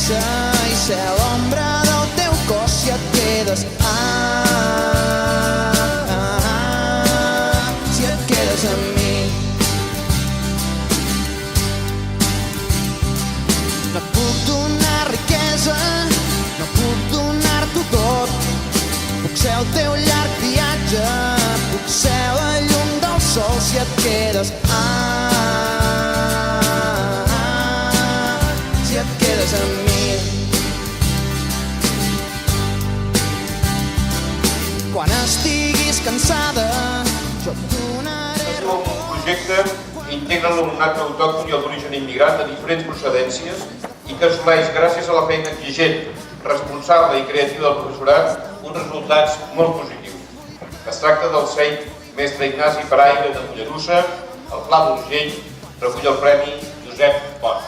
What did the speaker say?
fixa i ser l'ombra del teu cos si et quedes. Si et quedes amb mi. No puc donar riquesa, no puc donar-t'ho tot. Puc ser el teu llarg viatge, puc ser la llum del sol si et quedes. Si et quedes amb mi. Quan estiguis cansada, jo et donaré... És un projecte que integra l'alumnat autòcton i el d'origen immigrant de diferents procedències i que assoleix, gràcies a la feina exigent, responsable i creativa del professorat, uns resultats molt positius. Es tracta del CEI Mestre Ignasi Paraire de Mollerussa, el Pla d'Urgell, recull el Premi Josep Pont.